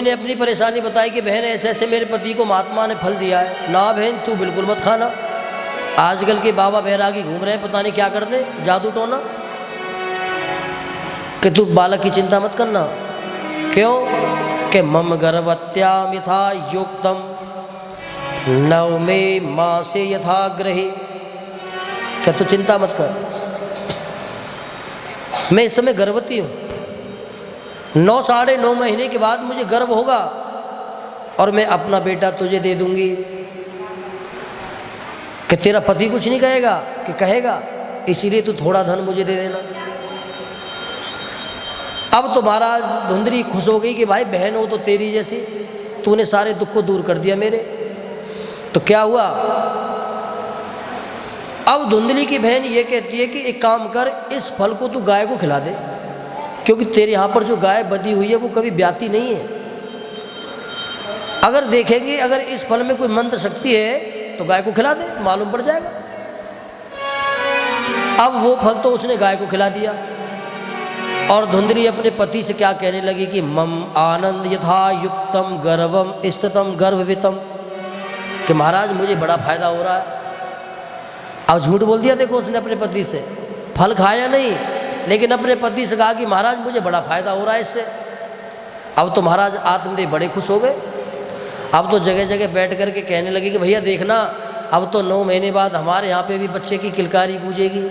धुंधली ने अपनी परेशानी बताई कि बहन ऐसे ऐसे मेरे पति को महात्मा ने फल दिया है। ना बहन तू बिल्कुल मत खाना, आजकल के बाबा बैरागी घूम रहे हैं, पता नहीं क्या कर दे, जादू टोना, कि तू बालक की चिंता मत करना। क्यों? कि मम गर्भवत्याम यथा युक्तम नवमे मासे यथा ग्रहे, क्या तू चिंता मत कर, मैं इस समय गर्भवती हूँ, 9 साढ़े 9 महीने के बाद मुझे गर्भ होगा और मैं अपना बेटा तुझे दे दूंगी। कि तेरा पति कुछ नहीं कहेगा? कि कहेगा, इसीलिए तू थोड़ा धन मुझे दे देना। अब तो महाराज धुंधली खुश हो गई कि भाई बहन हो तो तेरी जैसी, तूने सारे दुख को दूर कर दिया मेरे। तो क्या हुआ, अब धुंधली की बहन ये कहती है कि एक काम कर, इस फल को तू गाय को खिला दे, क्योंकि तेरे यहाँ पर जो गाय बधी हुई है वो कभी ब्याती नहीं है। अगर देखेंगे अगर इस फल में कोई मंत्र शक्ति है तो गाय को खिला दे, मालूम पड़ जाएगा। अब वो फल तो उसने गाय को खिला दिया और धुंधली अपने पति से क्या कहने लगी कि मम आनंद यथा युक्तम गर्भम स्थितम गर्भवितम, कि महाराज मुझे बड़ा फायदा हो रहा है। अब झूठ बोल दिया देखो उसने अपने पति से, फल खाया नहीं लेकिन अपने पति से कहा कि महाराज मुझे बड़ा फायदा हो रहा है इससे। अब तो महाराज आत्मदेव बड़े खुश हो गए। अब तो जगह जगह बैठ कर के कहने लगे कि भैया देखना, अब तो 9 महीने बाद हमारे यहाँ पे भी बच्चे की किलकारी गूंजेगी।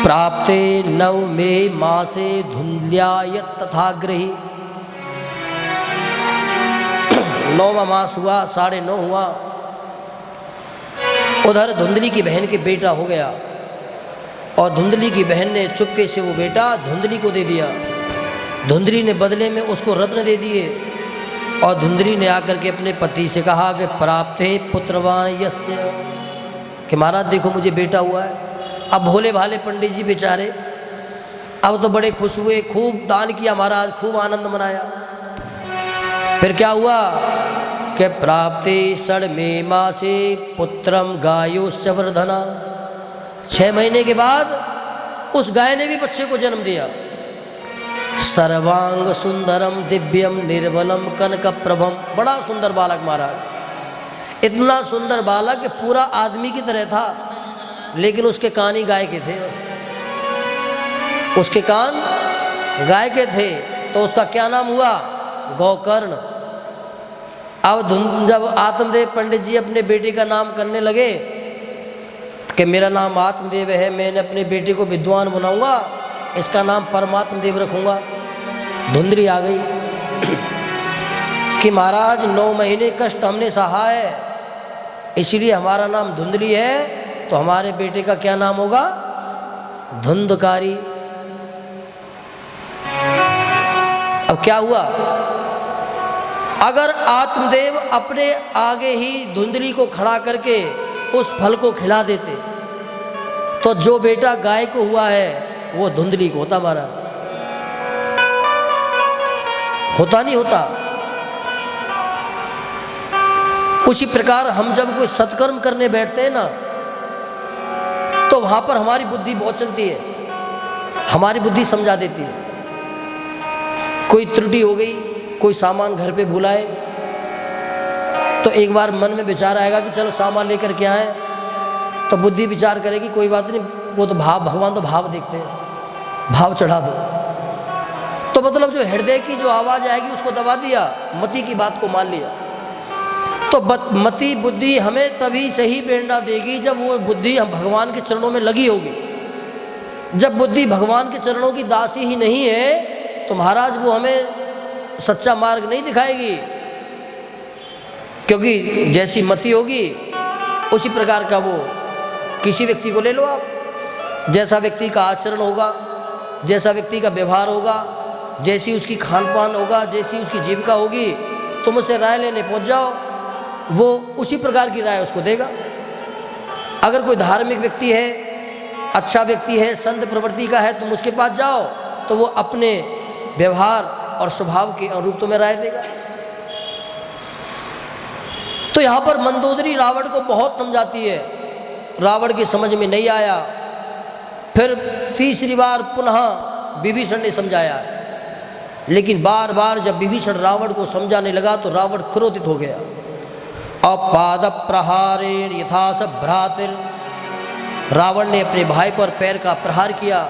प्राप्ते नवमे मासे धुंधल्याय तथाग्रही, 9वां मास हुआ, 9.5 हुआ, उधर धुंधली की बहन के बेटा हो गया और धुंधली की बहन ने चुपके से वो बेटा धुंधली को दे दिया। धुंधली ने बदले में उसको रत्न दे दिए और धुंधली ने आकर के अपने पति से कहा कि प्राप्ते पुत्रवान यस्य, कि महाराज देखो मुझे बेटा हुआ है। अब भोले भाले पंडित जी बेचारे अब तो बड़े खुश हुए, खूब दान किया महाराज, खूब आनंद मनाया। फिर क्या हुआ कि प्राप्ते 6वें मासे पुत्रम गायोश्च वर्धना, 6 महीने के बाद उस गाय ने भी बच्चे को जन्म दिया। सर्वांग सुंदरम दिव्यम निर्मलम कनक प्रभम, बड़ा सुंदर बालक महाराज, इतना सुंदर बालक पूरा आदमी की तरह था लेकिन उसके कान ही गाय के थे, उसके कान गाय के थे। तो उसका क्या नाम हुआ? गौकर्ण। अब जब आत्मदेव पंडित जी अपने बेटे का नाम करने लगे कि मेरा नाम आत्मदेव है, मैंने अपने बेटे को विद्वान बनाऊंगा, इसका नाम परमात्मदेव रखूंगा। धुंधली आ गई कि महाराज 9 महीने कष्ट हमने सहा है, इसीलिए हमारा नाम धुंधली है, तो हमारे बेटे का क्या नाम होगा? धुंधकारी। अब क्या हुआ, अगर आत्मदेव अपने आगे ही धुंधली को खड़ा करके उस फल को खिला देते तो जो बेटा गाय को हुआ है वो धुंधली को होता, महाराज होता नहीं होता। उसी प्रकार हम जब कोई सत्कर्म करने बैठते हैं ना तो वहां पर हमारी बुद्धि बहुत चलती है, हमारी बुद्धि समझा देती है। कोई त्रुटि हो गई, कोई सामान घर पे भुलाए तो एक बार मन में विचार आएगा कि चलो सामान लेकर के आए, तो बुद्धि विचार करेगी कोई बात नहीं, वो तो भाव, भगवान तो भाव देखते हैं, भाव चढ़ा दो। तो मतलब जो हृदय की जो आवाज़ आएगी उसको दबा दिया, मति की बात को मान लिया। तो मति बुद्धि हमें तभी सही प्रेरणा देगी जब वो बुद्धि हम भगवान के चरणों में लगी होगी। जब बुद्धि भगवान के चरणों की दासी ही नहीं है तो महाराज वो हमें सच्चा मार्ग नहीं दिखाएगी, क्योंकि जैसी मति होगी उसी प्रकार का वो, किसी व्यक्ति को ले लो आप, जैसा व्यक्ति का आचरण होगा, जैसा व्यक्ति का व्यवहार होगा, जैसी उसकी खान पान होगा, जैसी उसकी जीविका होगी, तुम उससे राय लेने पहुंच जाओ, वो उसी प्रकार की राय उसको देगा। अगर कोई धार्मिक व्यक्ति है, अच्छा व्यक्ति है, संत प्रवृत्ति का है, तुम उसके पास जाओ तो वो अपने व्यवहार और स्वभाव के अनुरूप तुम्हें राय देगा। तो यहाँ पर मंदोदरी रावण को बहुत समझाती है, रावण की समझ में नहीं आया। फिर तीसरी बार पुनः विभीषण ने समझाया। लेकिन बार बार जब विभीषण रावण को समझाने लगा तो रावण क्रोधित हो गया। अपाद प्रहारेण यथास भ्रातिर, रावण ने अपने भाई पर पैर का प्रहार किया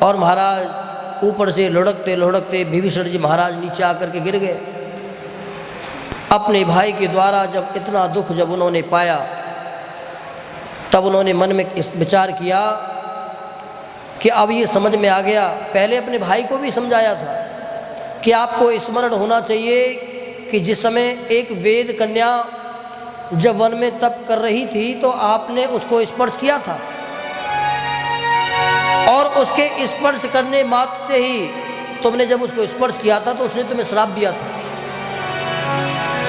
और महाराज ऊपर से लुढ़कते लुढ़कते विभीषण जी महाराज नीचे आकर के गिर गए। अपने भाई के द्वारा जब इतना दुख जब उन्होंने पाया तब उन्होंने मन में इस विचार किया कि अब ये समझ में आ गया। पहले अपने भाई को भी समझाया था कि आपको स्मरण होना चाहिए कि जिस समय एक वेद कन्या जब वन में तप कर रही थी तो आपने उसको स्पर्श किया था और उसके स्पर्श करने मात्र से ही तुमने जब उसको स्पर्श किया था तो उसने तुम्हें श्राप दिया था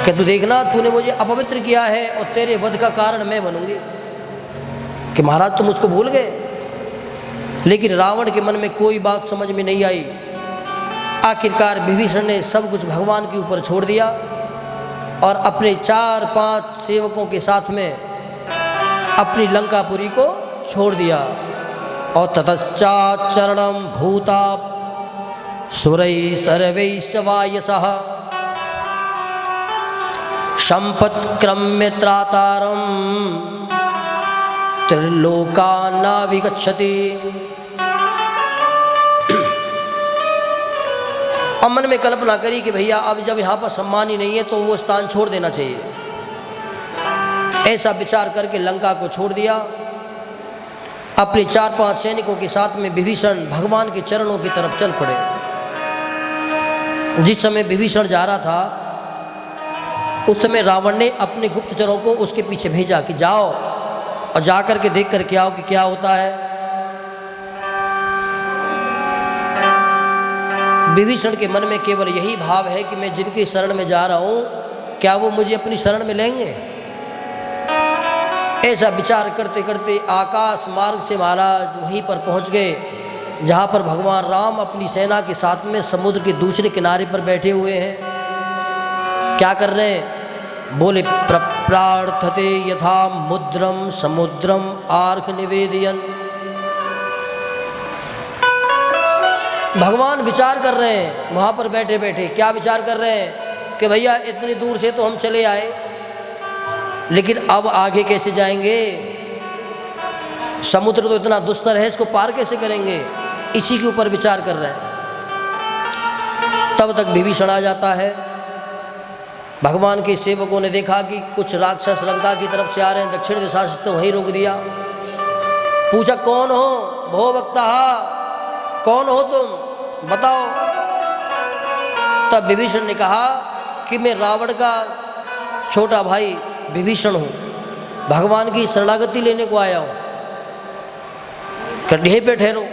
कि तू देखना तूने मुझे अपवित्र किया है और तेरे वध का कारण मैं बनूंगी। कि महाराज तुम उसको भूल गए। लेकिन रावण के मन में कोई बात समझ में नहीं आई। आखिरकार विभीषण ने सब कुछ भगवान के ऊपर छोड़ दिया और अपने 4-5 सेवकों के साथ में अपनी लंकापुरी को छोड़ दिया। और ततश्चात् चरणम भूता सुरै सर्वैश्च वायसः संपत्क्रम्य त्रातारम त्रिलोकान्नाविगच्छति। अब मन में कल्पना करी कि भैया अब जब यहाँ पर सम्मान ही नहीं है तो वो स्थान छोड़ देना चाहिए। ऐसा विचार करके लंका को छोड़ दिया। अपने 4-5 सैनिकों के साथ में विभीषण भगवान के चरणों की तरफ चल पड़े। जिस समय विभीषण जा रहा था उस समय रावण ने अपने गुप्तचरों को उसके पीछे भेजा कि जाओ और जाकर के देख करके आओ कि क्या होता है। विभीषण के मन में केवल यही भाव है कि मैं जिनकी शरण में जा रहा हूँ क्या वो मुझे अपनी शरण में लेंगे। ऐसा विचार करते करते आकाश मार्ग से महाराज वहीं पर पहुँच गए जहाँ पर भगवान राम अपनी सेना के साथ में समुद्र के दूसरे किनारे पर बैठे हुए हैं। क्या कर रहे हैं? बोले प्रार्थते यथा मुद्रम समुद्रम आर्घ निवेदयन्। भगवान विचार कर रहे हैं वहाँ पर बैठे बैठे। क्या विचार कर रहे हैं कि भैया इतनी दूर से तो हम चले आए लेकिन अब आगे कैसे जाएंगे। समुद्र तो इतना दुस्तर है, इसको पार कैसे करेंगे। इसी के ऊपर विचार कर रहे हैं। तब तक विभीषण आ जाता है। भगवान के सेवकों ने देखा कि कुछ राक्षस लंका की तरफ से आ रहे हैं, दक्षिण दिशा से, तो वहीं रोक दिया। पूछा कौन हो भो भक्ता, कौन हो तुम बताओ। तब विभीषण ने कहा कि मैं रावण का छोटा भाई विभीषण हूँ, भगवान की शरणागति लेने को आया हूँ। कड्ढे पे ठहरो।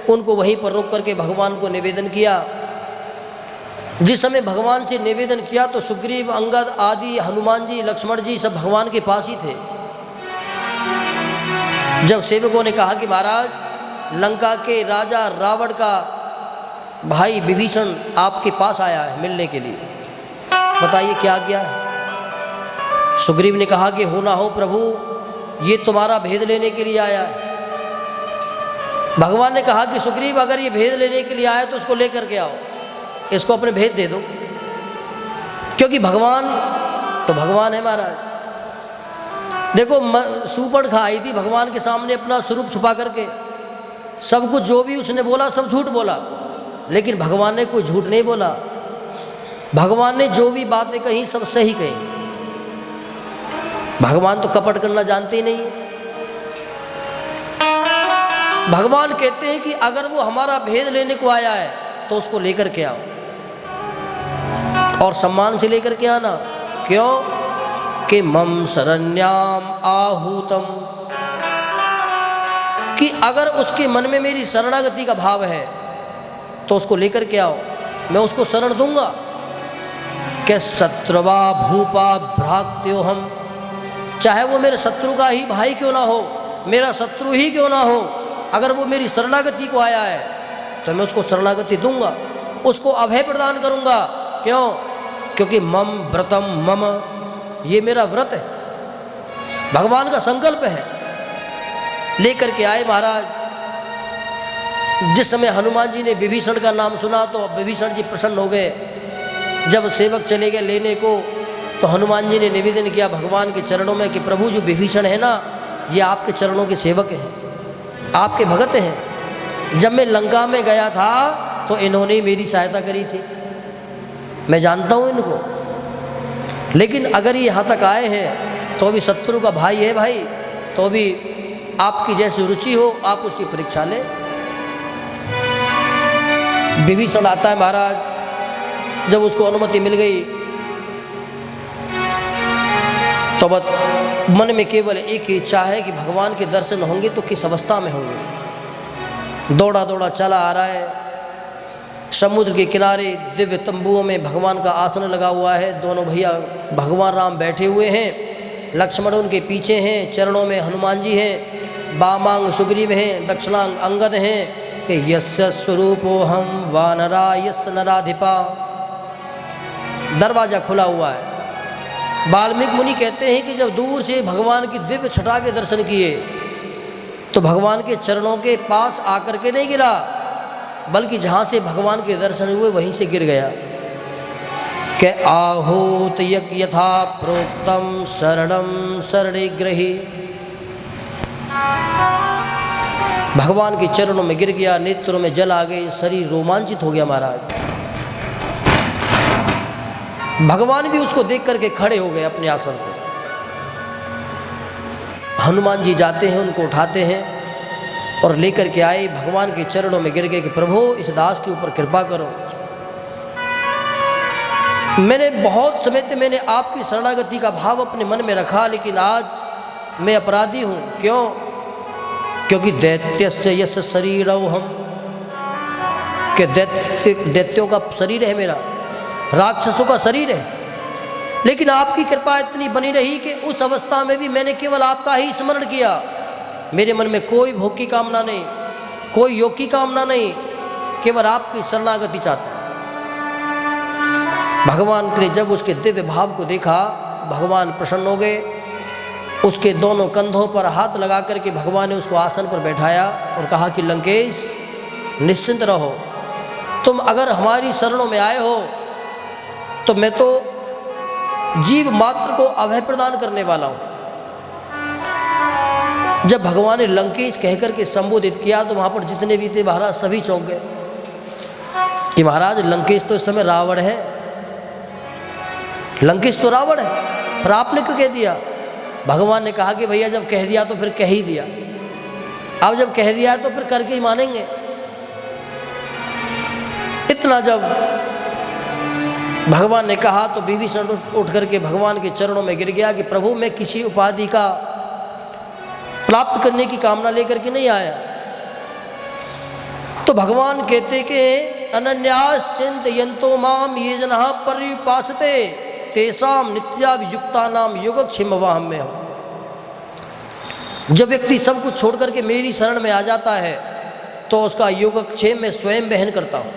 उनको वहीं पर रोक करके भगवान को निवेदन किया। जिस समय भगवान से निवेदन किया तो सुग्रीव, अंगद आदि, हनुमान जी, लक्ष्मण जी सब भगवान के पास ही थे। जब सेवकों ने कहा कि महाराज लंका के राजा रावण का भाई विभीषण आपके पास आया है मिलने के लिए, बताइए क्या किया है। सुग्रीव ने कहा कि हो ना हो प्रभु, ये तुम्हारा भेद लेने के लिए आया है। भगवान ने कहा कि सुग्रीव अगर ये भेद लेने के लिए आया तो उसको लेकर के आओ, इसको अपने भेद दे दो, क्योंकि भगवान तो भगवान है महाराज। देखो सूपड़ आई थी भगवान के सामने अपना स्वरूप छुपा करके, सब कुछ जो भी उसने बोला सब झूठ बोला, लेकिन भगवान ने कोई झूठ नहीं बोला। भगवान ने जो भी बातें कही सब सही कही। भगवान तो कपट करना जानते ही नहीं है। भगवान कहते हैं कि अगर वो हमारा भेद लेने को आया है तो उसको लेकर के आओ और सम्मान से लेकर के आना। क्यों कि मम शरण्याम आहूतम, कि अगर उसके मन में मेरी शरणागति का भाव है तो उसको लेकर के आओ, मैं उसको शरण दूंगा। कि शत्रुवा भूपा भ्रात्यो हम, चाहे वो मेरे शत्रु का ही भाई क्यों ना हो, मेरा शत्रु ही क्यों ना हो, अगर वो मेरी शरणागति को आया है तो मैं उसको शरणागति दूंगा, उसको अभय प्रदान करूंगा। क्यों? क्योंकि मम व्रतम मम, ये मेरा व्रत है, भगवान का संकल्प है। लेकर के आए महाराज। जिस समय हनुमान जी ने विभीषण का नाम सुना तो विभीषण जी प्रसन्न हो गए। जब सेवक चले गए लेने को तो हनुमान जी ने निवेदन किया भगवान के चरणों में कि प्रभु जो विभीषण है ना, ये आपके चरणों के सेवक हैं, आपके भगत हैं। जब मैं लंका में गया था तो इन्होंने मेरी सहायता करी थी, मैं जानता हूँ इनको। लेकिन अगर ये यहाँ तक आए हैं तो भी शत्रु का भाई है भाई, तो भी आपकी जैसी रुचि हो आप उसकी परीक्षा लें। विभीषण आता है महाराज, जब उसको अनुमति मिल गई तो बस मन में केवल एक ही इच्छा है कि भगवान के दर्शन होंगे तो किस अवस्था में होंगे। दौड़ा दौड़ा चला आ रहा है। समुद्र के किनारे दिव्य तंबुओं में भगवान का आसन लगा हुआ है। दोनों भैया भगवान राम बैठे हुए हैं, लक्ष्मण उनके पीछे हैं, चरणों में हनुमान जी हैं, बामांग सुग्रीव हैं, दक्षिणांग अंगद हैं कि यस्य स्वरूपो हम वानरा यस्य नराधिपा। दरवाजा खुला हुआ है। वाल्मीकि मुनि कहते हैं कि जब दूर से भगवान की दिव्य छटा के दर्शन किए तो भगवान के चरणों के पास आकर के नहीं गिरा, बल्कि जहाँ से भगवान के दर्शन हुए वहीं से गिर गया। के आहूत यथा प्रोक्तम शरणम शरणिग्रही। भगवान के चरणों में गिर गया, नेत्रों में जल आ गए, शरीर रोमांचित हो गया महाराज। भगवान भी उसको देख करके खड़े हो गए अपने आसन पर। हनुमान जी जाते हैं, उनको उठाते हैं और लेकर के आए, भगवान के चरणों में गिर गए कि प्रभु इस दास के ऊपर कृपा करो। मैंने बहुत समय से मैंने आपकी शरणागति का भाव अपने मन में रखा, लेकिन आज मैं अपराधी हूँ। क्यों? क्योंकि दैत्यस्य यस्य शरीरौ हम, कि दैत्यों का शरीर है मेरा, राक्षसों का शरीर है। लेकिन आपकी कृपा इतनी बनी रही कि उस अवस्था में भी मैंने केवल आपका ही स्मरण किया। मेरे मन में कोई भोग की कामना नहीं, कोई योग की कामना नहीं, केवल आपकी शरणागति चाहता। भगवान ने जब उसके दिव्य भाव को देखा, भगवान प्रसन्न हो गए। उसके दोनों कंधों पर हाथ लगा करके भगवान ने उसको आसन पर बैठाया और कहा कि लंकेश निश्चिंत रहो, तुम अगर हमारी शरणों में आए हो तो मैं तो जीव मात्र को अभय प्रदान करने वाला हूँ। जब भगवान ने लंकेश कहकर के संबोधित किया तो वहाँ पर जितने भी थे महाराज सभी चौंक गए कि महाराज लंकेश तो इस समय रावण है, लंकेश तो रावण है, पर आपने क्यों कह दिया? भगवान ने कहा कि भैया जब कह दिया तो फिर कह ही दिया, अब जब कह दिया तो फिर करके ही मानेंगे। इतना जब भगवान ने कहा तो विभीषण उठ करके भगवान के चरणों में गिर गया कि प्रभु मैं किसी उपाधि का प्राप्त करने की कामना लेकर के नहीं आया। तो भगवान कहते कि अनन्यास चिंतयन्तो माम ये जनाः पर्युपासते तेषां नित्याभियुक्तानां योगक्षेमवाहं में हूँ। जब व्यक्ति सब कुछ छोड़ करके मेरी शरण में आ जाता है तो उसका योगक्षेम मैं स्वयं वहन करता हूँ।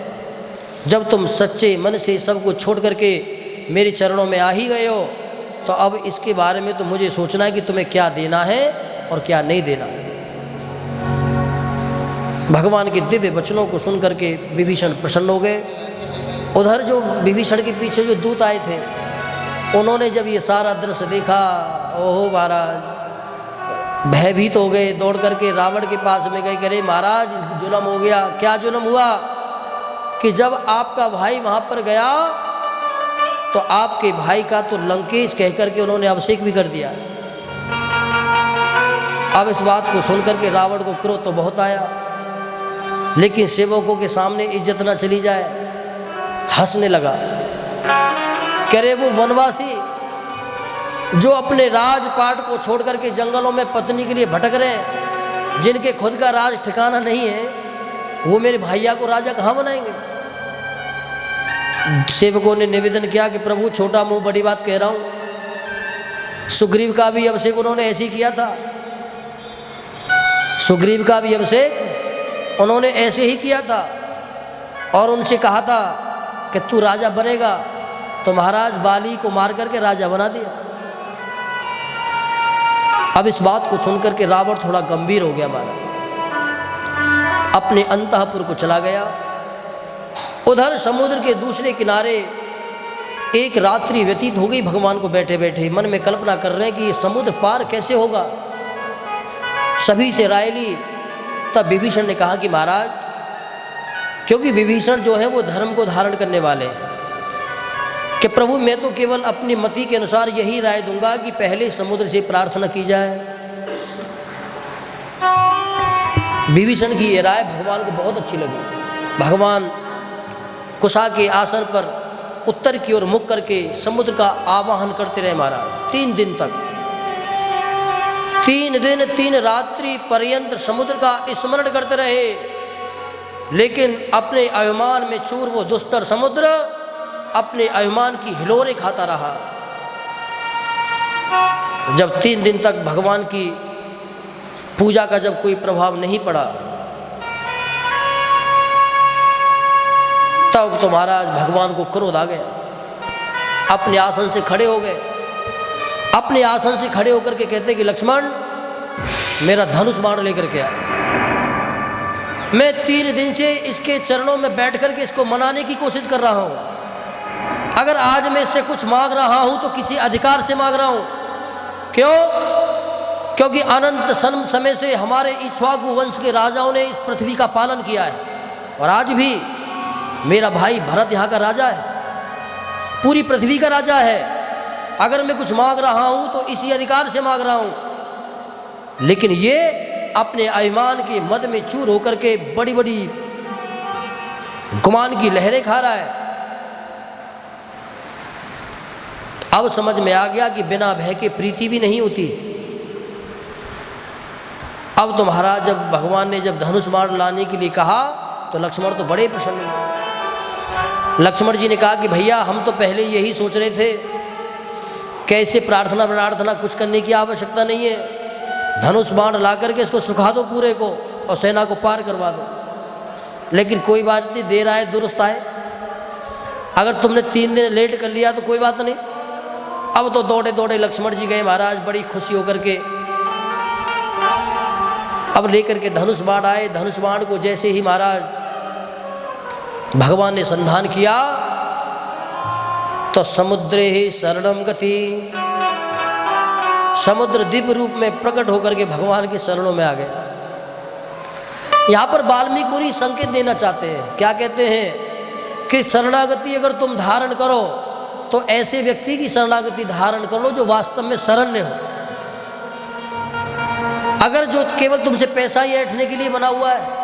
जब तुम सच्चे मन से सब कुछ छोड़ करके मेरे चरणों में आ ही गए हो तो अब इसके बारे में तो मुझे सोचना है कि तुम्हें क्या देना है और क्या नहीं देना। भगवान के दिव्य वचनों को सुन करके विभीषण प्रसन्न हो गए। उधर जो विभीषण के पीछे जो दूत आए थे उन्होंने जब ये सारा दृश्य देखा, ओहो महाराज भयभीत हो गए, दौड़ करके रावण के पास में गए, करे महाराज जुल्म हो गया। क्या जुल्म हुआ? कि जब आपका भाई वहाँ पर गया तो आपके भाई का तो लंकेश कह करके उन्होंने अभिषेक भी कर दिया। अब इस बात को सुनकर के रावण को क्रोध तो बहुत आया, लेकिन सेवकों के सामने इज्जत ना चली जाए, हंसने लगा। कह रहे वो वनवासी जो अपने राजपाट को छोड़ करके जंगलों में पत्नी के लिए भटक रहे हैं, जिनके खुद का राज ठिकाना नहीं है, वो मेरे भैया को राजा कहाँ बनाएंगे? सेवकों ने निवेदन किया कि प्रभु छोटा मुंह बड़ी बात कह रहा हूँ। सुग्रीव का भी अभिषेक उन्होंने ऐसे ही किया था, सुग्रीव का भी अभिषेक उन्होंने ऐसे ही किया था और उनसे कहा था कि तू राजा बनेगा, तो महाराज बाली को मार करके राजा बना दिया। अब इस बात को सुनकर के रावण थोड़ा गंभीर हो गया महाराज। अपने अंतःपुर को चला गया। उधर समुद्र के दूसरे किनारे एक रात्रि व्यतीत हो गई। भगवान को बैठे बैठे मन में कल्पना कर रहे हैं कि ये समुद्र पार कैसे होगा। सभी से राय ली। तब विभीषण ने कहा कि महाराज, क्योंकि विभीषण जो है वो धर्म को धारण करने वाले हैं, कि प्रभु मैं तो केवल अपनी मति के अनुसार यही राय दूंगा कि पहले समुद्र से प्रार्थना की जाए। विभीषण की ये राय भगवान को बहुत अच्छी लगी। भगवान कुशा के आसन पर उत्तर की ओर मुख करके समुद्र का आवाहन करते रहे महाराज 3 दिन तक। 3 दिन 3 रात्रि पर्यंत समुद्र का स्मरण करते रहे, लेकिन अपने अभिमान में चूर वो दुस्तर समुद्र अपने अभिमान की हिलोरे खाता रहा। जब 3 दिन तक भगवान की पूजा का जब कोई प्रभाव नहीं पड़ा, तब तो महाराज भगवान को क्रोध आ गया। अपने आसन से खड़े हो गए। अपने आसन से खड़े होकर के कहते कि लक्ष्मण, मेरा धनुष बाण लेकर के आ। मैं 3 दिन से इसके चरणों में बैठ करके इसको मनाने की कोशिश कर रहा हूं। अगर आज मैं इससे कुछ मांग रहा हूं तो किसी अधिकार से मांग रहा हूं। क्यों? क्योंकि अनंत समय से हमारे इक्ष्वाकु वंश के राजाओं ने इस पृथ्वी का पालन किया है, और आज भी मेरा भाई भरत यहाँ का राजा है, पूरी पृथ्वी का राजा है। अगर मैं कुछ मांग रहा हूं तो इसी अधिकार से मांग रहा हूं। लेकिन ये अपने अभिमान के मद में चूर होकर के बड़ी बड़ी गुमान की लहरें खा रहा है। अब समझ में आ गया कि बिना भय के प्रीति भी नहीं होती। अब तो महाराज जब भगवान ने जब धनुष बाण लाने के लिए कहा तो लक्ष्मण तो बड़े प्रसन्न हुए। लक्ष्मण जी ने कहा कि भैया, हम तो पहले यही सोच रहे थे, कैसे प्रार्थना कुछ करने की आवश्यकता नहीं है, धनुष बाण ला करके इसको सुखा दो पूरे को और सेना को पार करवा दो। लेकिन कोई बात नहीं, देर आए दुरुस्त आए। अगर तुमने 3 दिन लेट कर लिया तो कोई बात नहीं। अब तो दौड़े दौड़े लक्ष्मण जी गए महाराज, बड़ी खुशी होकर के। अब लेकर के धनुष बाण आए। धनुष बाण को जैसे ही महाराज भगवान ने संधान किया तो समुद्रे ही शरणम गति, समुद्र दिव्य रूप में प्रकट होकर के भगवान के शरणों में आ गया। यहाँ पर वाल्मीकि मुनि संकेत देना चाहते हैं। क्या कहते हैं कि शरणागति अगर तुम धारण करो तो ऐसे व्यक्ति की शरणागति धारण कर लो जो वास्तव में शरण्य हो। अगर जो केवल तुमसे पैसा ही ऐंठने के लिए बना हुआ है,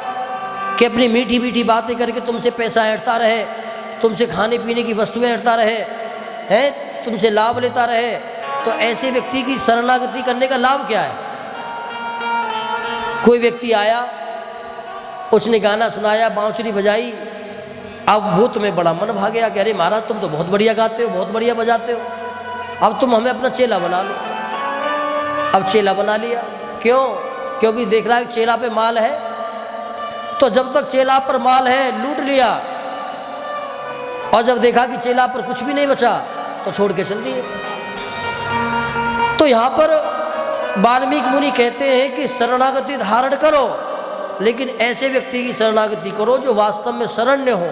कि अपनी मीठी मीठी बातें करके तुमसे पैसा ऐंठता रहे, तुमसे खाने पीने की वस्तुएं ऐंठता रहे, हैं तुमसे लाभ लेता रहे, तो ऐसे व्यक्ति की शरणागति करने का लाभ क्या है? कोई व्यक्ति आया, उसने गाना सुनाया, बांसुरी बजाई, अब वो तुम्हें बड़ा मन भा गया कि अरे महाराज तुम तो बहुत बढ़िया गाते हो, बहुत बढ़िया बजाते हो, अब तुम हमें अपना चेला बना लो। अब चेला बना लिया। क्यों? क्योंकि देख रहा है चेला पे माल है। तो जब तक चेला पर माल है लूट लिया, और जब देखा कि चेला पर कुछ भी नहीं बचा तो छोड़ के चल दिए। तो यहाँ पर वाल्मीकि मुनि कहते हैं कि शरणागति धारण करो, लेकिन ऐसे व्यक्ति की शरणागति करो जो वास्तव में शरण्य हो।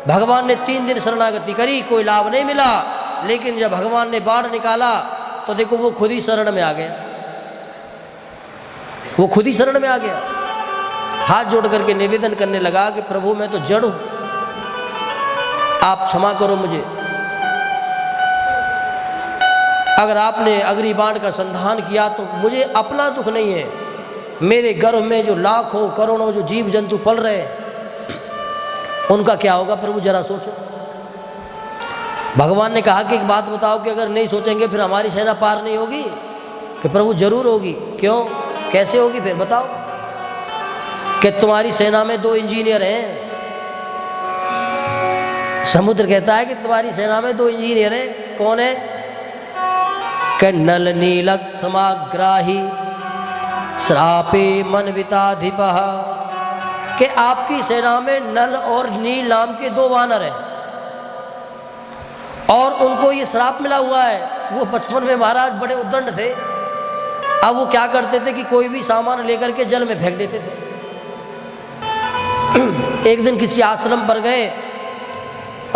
भगवान ने 3 दिन शरणागति करी, कोई लाभ नहीं मिला, लेकिन जब भगवान ने बाण निकाला तो देखो वो खुद ही शरण में आ गया। वो खुद ही शरण में आ गया। हाथ जोड़ करके निवेदन करने लगा कि प्रभु मैं तो जड़ हूं, आप क्षमा करो मुझे। अगर आपने अग्नि बाण का संधान किया तो मुझे अपना दुख नहीं है, मेरे गर्भ में जो लाखों करोड़ों जो जीव जंतु पल रहे उनका क्या होगा प्रभु, जरा सोचो। भगवान ने कहा कि एक बात बताओ कि अगर नहीं सोचेंगे फिर हमारी सेना पार नहीं होगी? कि प्रभु जरूर होगी। क्यों? कैसे होगी फिर बताओ। कि तुम्हारी सेना में 2 इंजीनियर हैं। समुद्र कहता है कि तुम्हारी सेना में 2 इंजीनियर हैं। कौन है? कि नल नीलक समाग्राही श्रापे मनविताधिपः, कि आपकी सेना में नल और नील नाम के 2 वानर हैं, और उनको ये श्राप मिला हुआ है। वो बचपन में महाराज बड़े उद्दंड थे। अब वो क्या करते थे कि कोई भी सामान लेकर के जल में फेंक देते थे। एक दिन किसी आश्रम पर गए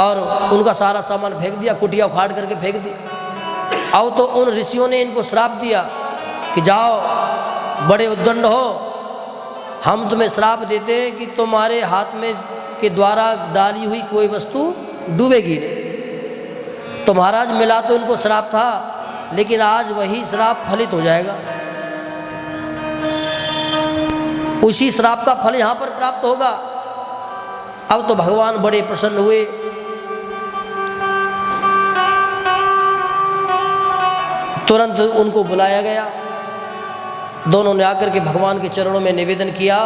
और उनका सारा सामान फेंक दिया, कुटिया उखाड़ करके फेंक दी। अब तो उन ऋषियों ने इनको श्राप दिया कि जाओ बड़े उद्दंड हो, हम तुम्हें श्राप देते हैं कि तुम्हारे हाथ में के द्वारा डाली हुई कोई वस्तु डूबेगी नहीं। तो महाराज मिला तो इनको श्राप था, लेकिन आज वही श्राप फलित हो जाएगा। उसी श्राप का फल यहाँ पर प्राप्त होगा। अब तो भगवान बड़े प्रसन्न हुए। तुरंत उनको बुलाया गया, दोनों ने आकर के भगवान के चरणों में निवेदन किया।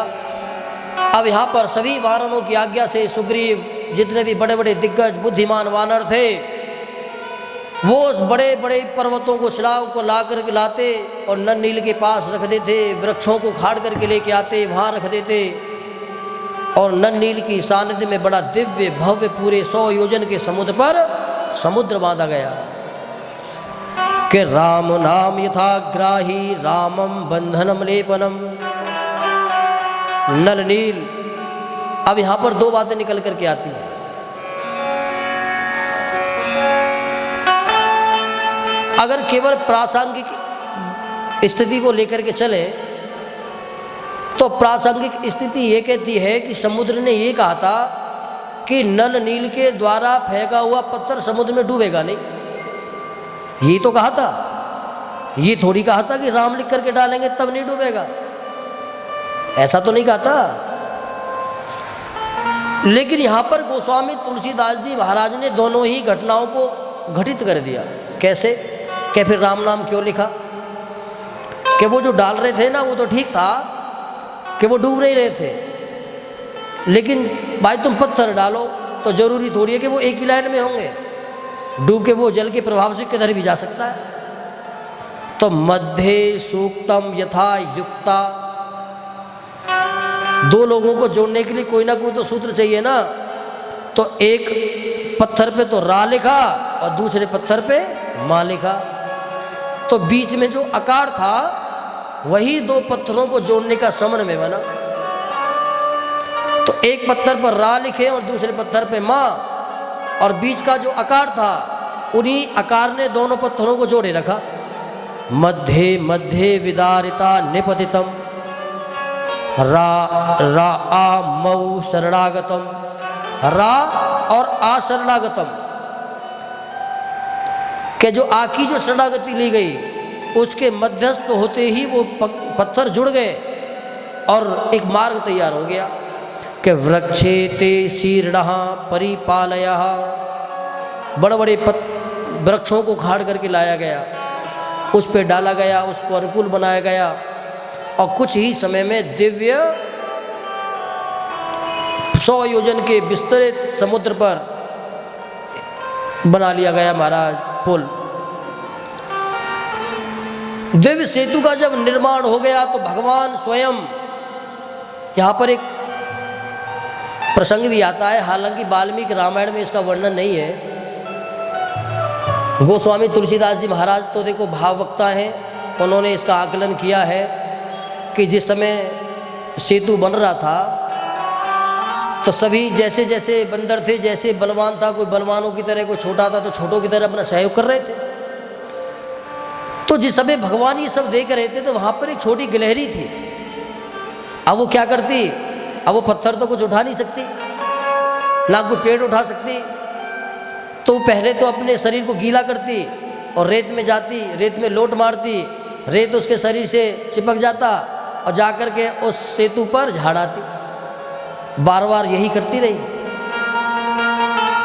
अब यहाँ पर सभी वानरों की आज्ञा से सुग्रीव, जितने भी बड़े बड़े दिग्गज बुद्धिमान वानर थे, वो उस बड़े बड़े पर्वतों को शिलाओं को ला करके लाते और नल नील के पास रख देते, वृक्षों को खाड़ करके लेके आते, वहाँ रख देते। और नल नील की सानिध्य में बड़ा दिव्य भव्य पूरे 100 योजन के समुद्र पर समुद्र बांधा गया कि राम नाम यथाग्राही रामम बंधनम लेपनम। नल नील। अब यहाँ पर दो बातें निकल करके आती हैं। अगर केवल प्रासंगिक स्थिति को लेकर के चले तो प्रासंगिक स्थिति ये कहती है कि समुद्र ने ये कहा था कि नल नील के द्वारा फेंका हुआ पत्थर समुद्र में डूबेगा नहीं, ये तो कहा था। ये थोड़ी कहा था कि राम लिख करके डालेंगे तब नहीं डूबेगा, ऐसा तो नहीं कहा था। लेकिन यहाँ पर गोस्वामी तुलसीदास जी महाराज ने दोनों ही घटनाओं को घटित कर दिया। कैसे? कि फिर राम नाम क्यों लिखा? कि वो जो डाल रहे थे ना वो तो ठीक था कि वो डूब नहीं रहे थे, लेकिन भाई तुम पत्थर डालो तो जरूरी थोड़ी है कि वो एक ही लाइन में होंगे, डूब के वो जल के प्रभाव से किधर भी जा सकता है। तो मध्य सूक्तम यथा युक्ता, दो लोगों को जोड़ने के लिए कोई ना कोई तो सूत्र चाहिए ना। तो एक पत्थर पे तो रा लिखा और दूसरे पत्थर पे माँ लिखा, तो बीच में जो आकार था वही दो पत्थरों को जोड़ने का समन्वय बना। तो एक पत्थर पर रा लिखे और दूसरे पत्थर पे माँ, और बीच का जो आकार था उन्हीं आकार ने दोनों पत्थरों को जोड़े रखा। मध्य मध्य विदारिता निपतितम रा रा आ मऊ शरणागतम, रा और आ शरणागतम के जो आ की जो शरणागति ली गई उसके मध्यस्थ होते ही वो पत्थर जुड़ गए और एक मार्ग तैयार हो गया कि वृक्षे ते शीर्णः परिपालयः, बड़े बड़े वृक्षों को खाड़ करके लाया गया, उस पे डाला गया, उसको अनुकूल बनाया गया और कुछ ही समय में दिव्य 100 योजन के विस्तृत समुद्र पर बना लिया गया महाराज पुल। दिव्य सेतु का जब निर्माण हो गया तो भगवान स्वयं, यहाँ पर एक प्रसंग भी आता है, हालांकि वाल्मीकि रामायण में इसका वर्णन नहीं है। गोस्वामी तुलसीदास जी महाराज तो देखो भाववक्ता हैं, उन्होंने इसका आकलन किया है कि जिस समय सेतु बन रहा था तो सभी जैसे जैसे बंदर थे, जैसे बलवान था कोई बलवानों की तरह, कोई छोटा था तो छोटों की तरह अपना सहयोग कर रहे थे। तो जिस समय भगवान ये सब देख रहे थे तो वहाँ पर एक छोटी गिलहरी थी। अब वो क्या करती? अब वो पत्थर तो कुछ उठा नहीं सकती, ना कोई पेड़ उठा सकती, तो वो पहले तो अपने शरीर को गीला करती और रेत में जाती, रेत में लोट मारती, रेत उसके शरीर से चिपक जाता और जाकर के उस सेतु पर झाड़ाती। बार बार यही करती रही।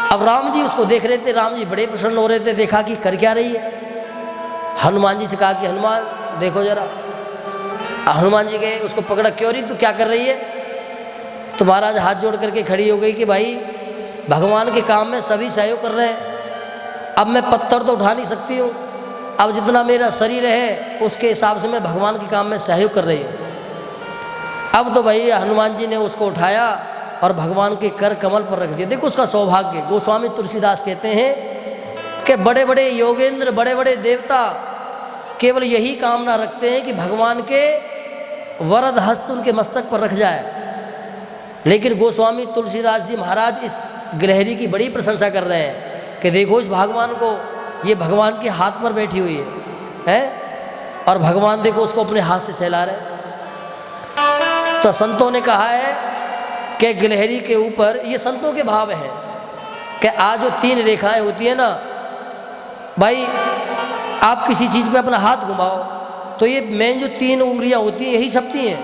अब राम जी उसको देख रहे थे, राम जी बड़े प्रसन्न हो रहे थे, देखा कि कर क्या रही है। हनुमान जी से कहा कि हनुमान देखो जरा। हनुमान जी गए, उसको पकड़ा, क्यों रही तू, क्या कर रही है? तो महाराज हाथ जोड़ करके खड़ी हो गई कि भाई भगवान के काम में सभी सहयोग कर रहे हैं, अब मैं पत्थर तो उठा नहीं सकती हूँ, अब जितना मेरा शरीर है उसके हिसाब से मैं भगवान के काम में सहयोग कर रही हूँ। अब तो भाई हनुमान जी ने उसको उठाया और भगवान के कर कमल पर रख दिया। देखो उसका सौभाग्य। गोस्वामी तुलसीदास कहते हैं कि बड़े बड़े योगेंद्र, बड़े बड़े देवता केवल यही कामना रखते हैं कि भगवान के वरद हस्त उनके मस्तक पर रख जाए। लेकिन गोस्वामी तुलसीदास जी महाराज इस गिलहरी की बड़ी प्रशंसा कर रहे हैं कि देखो इस भगवान को, ये भगवान के हाथ पर बैठी हुई है और भगवान देखो उसको अपने हाथ से सहला रहे। तो संतों ने कहा है कि गिलहरी के ऊपर, ये संतों के भाव हैं कि आज जो 3 रेखाएं होती है ना भाई, आप किसी चीज़ पे अपना हाथ घुमाओ तो ये मेन जो 3 उंगलियां होती हैं यही छपती हैं,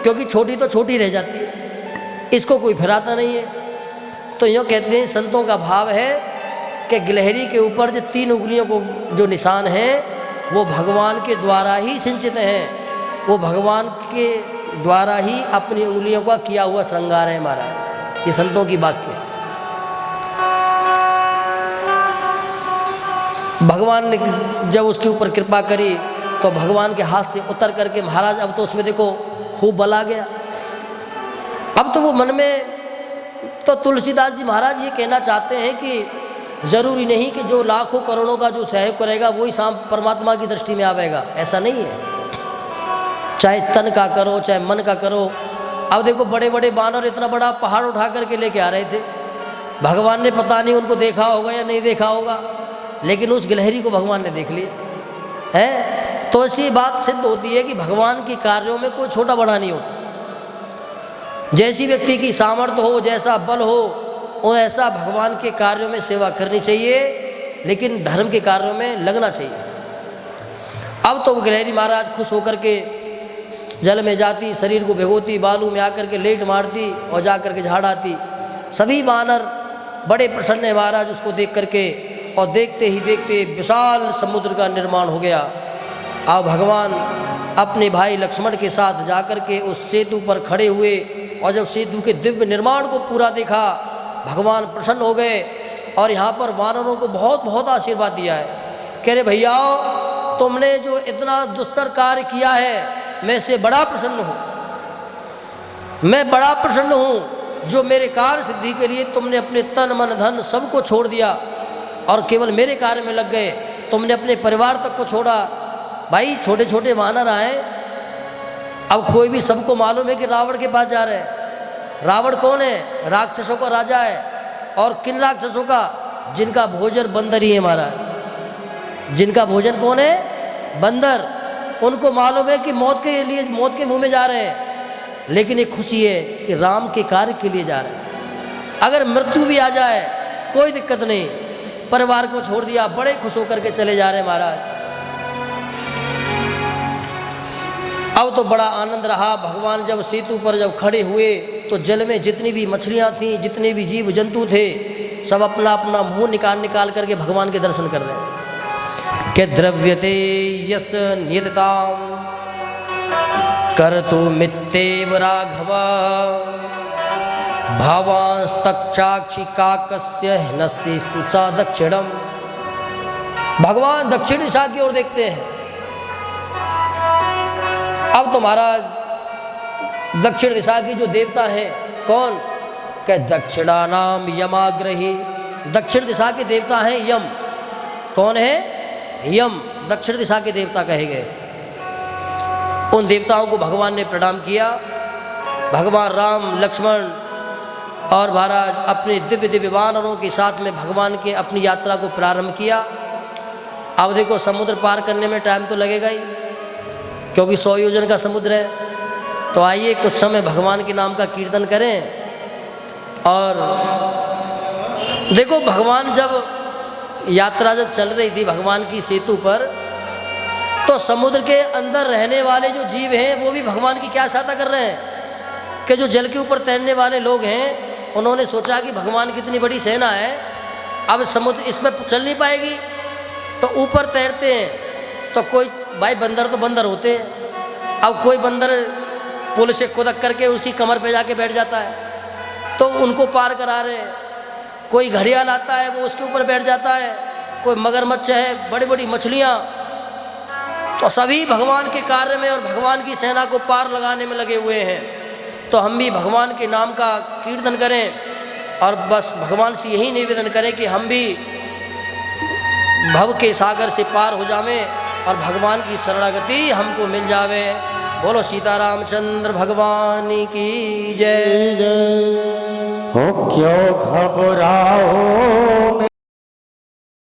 क्योंकि छोटी तो छोटी रह जाती है, इसको कोई फिराता नहीं है। तो यूँ कहते हैं संतों का भाव है कि गिलहरी के ऊपर जो 3 उंगलियों को जो निशान हैं वो भगवान के द्वारा ही सिंचित हैं, वो भगवान के द्वारा ही अपनी उंगलियों का किया हुआ श्रृंगार है हमारा। ये संतों की वाक्य है। भगवान ने जब उसके ऊपर कृपा करी तो भगवान के हाथ से उतर करके महाराज अब तो उसमें देखो खूब बल आ गया। अब तो वो मन में, तो तुलसीदास जी महाराज ये कहना चाहते हैं कि ज़रूरी नहीं कि जो लाखों करोड़ों का जो सहयोग करेगा वही शाम परमात्मा की दृष्टि में आवेगा, ऐसा नहीं है। चाहे तन का करो चाहे मन का करो। अब देखो बड़े बड़े बानर इतना बड़ा पहाड़ उठा करके लेके आ रहे थे, भगवान ने पता नहीं उनको देखा होगा या नहीं देखा होगा, लेकिन उस गिलहरी को भगवान ने देख लिया है। तो ऐसी बात सिद्ध होती है कि भगवान के कार्यों में कोई छोटा बड़ा नहीं होता। जैसी व्यक्ति की सामर्थ्य हो, जैसा बल हो, वो ऐसा भगवान के कार्यों में सेवा करनी चाहिए, लेकिन धर्म के कार्यों में लगना चाहिए। अब तो गिलहरी महाराज खुश होकर के जल में जाती, शरीर को भिगोती, बालू में आकर के लेट मारती और जा कर के झाड़ आती। सभी वानर बड़े प्रसन्न है महाराज उसको देख करके, और देखते ही देखते विशाल समुद्र का निर्माण हो गया। अब भगवान अपने भाई लक्ष्मण के साथ जाकर के उस सेतु पर खड़े हुए, और जब सेतु के दिव्य निर्माण को पूरा देखा भगवान प्रसन्न हो गए और यहाँ पर वानरों को बहुत बहुत आशीर्वाद दिया है। कह रहे भैया तुमने जो इतना दुस्तर कार्य किया है मैं इससे बड़ा प्रसन्न हूँ, मैं बड़ा प्रसन्न हूँ जो मेरे कार्य सिद्धि के लिए तुमने अपने तन मन धन सबको छोड़ दिया और केवल मेरे कार्य में लग गए। तुमने अपने परिवार तक को छोड़ा। भाई छोटे छोटे वानर आए, अब कोई भी, सबको मालूम है कि रावण के पास जा रहे हैं। रावण कौन है? राक्षसों का राजा है। और किन राक्षसों का? जिनका भोजन बंदर ही है महाराज। जिनका भोजन कौन है? बंदर। उनको मालूम है कि मौत के लिए, मौत के मुंह में जा रहे हैं, लेकिन एक खुशी है कि राम के कार्य के लिए जा रहे हैं। अगर मृत्यु भी आ जाए कोई दिक्कत नहीं, परिवार को छोड़ दिया, बड़े खुश होकर के चले जा रहे हैं महाराज। अब तो बड़ा आनंद रहा। भगवान जब सेतु पर जब खड़े हुए तो जल में जितनी भी मछलियां थीं, जितने भी जीव जंतु थे, सब अपना अपना मुंह निकाल करके भगवान के दर्शन कर रहे हैं। कि द्रव्यते यस नियतताम कर्तु मित्तेव राघव भावांस्तक्षाक्षि काकस्य हिनस्ति सा दक्षिणम। भगवान दक्षिण दिशा की ओर देखते हैं। अब तो महाराज दक्षिण दिशा की जो देवता हैं कौन? क्या? दक्षिणानाम यमाग्रही। दक्षिण दिशा के देवता हैं यम। कौन है? यम दक्षिण दिशा के देवता कहे गए। उन देवताओं को भगवान ने प्रणाम किया। भगवान राम, लक्ष्मण और महाराज अपने दिव्य दिव्य वानरों के साथ में भगवान के अपनी यात्रा को प्रारंभ किया। अब देखो समुद्र पार करने में टाइम तो लगेगा ही, क्योंकि 100 योजन का समुद्र है। तो आइए कुछ समय भगवान के नाम का कीर्तन करें। और देखो भगवान जब यात्रा जब चल रही थी भगवान की सेतु पर, तो समुद्र के अंदर रहने वाले जो जीव हैं वो भी भगवान की क्या सहायता कर रहे हैं कि जो जल के ऊपर तैरने वाले लोग हैं उन्होंने सोचा कि भगवान की इतनी बड़ी सेना है, अब समुद्र इसमें चल नहीं पाएगी, तो ऊपर तैरते हैं। तो कोई, भाई बंदर तो बंदर होते हैं, अब कोई बंदर पुल से कुदक करके उसकी कमर पे जाके बैठ जाता है, तो उनको पार करा रहे हैं। कोई घड़ियाल आता है वो उसके ऊपर बैठ जाता है, कोई मगरमच्छ है, बड़ी बड़ी मछलियाँ। तो सभी भगवान के कार्य में और भगवान की सेना को पार लगाने में लगे हुए हैं। तो हम भी भगवान के नाम का कीर्तन करें और बस भगवान से यही निवेदन करें कि हम भी भव के सागर से पार हो जावें और भगवान की शरणागति हमको मिल जावे। बोलो सीतारामचंद्र भगवान की जय। हो क्यों घबराओ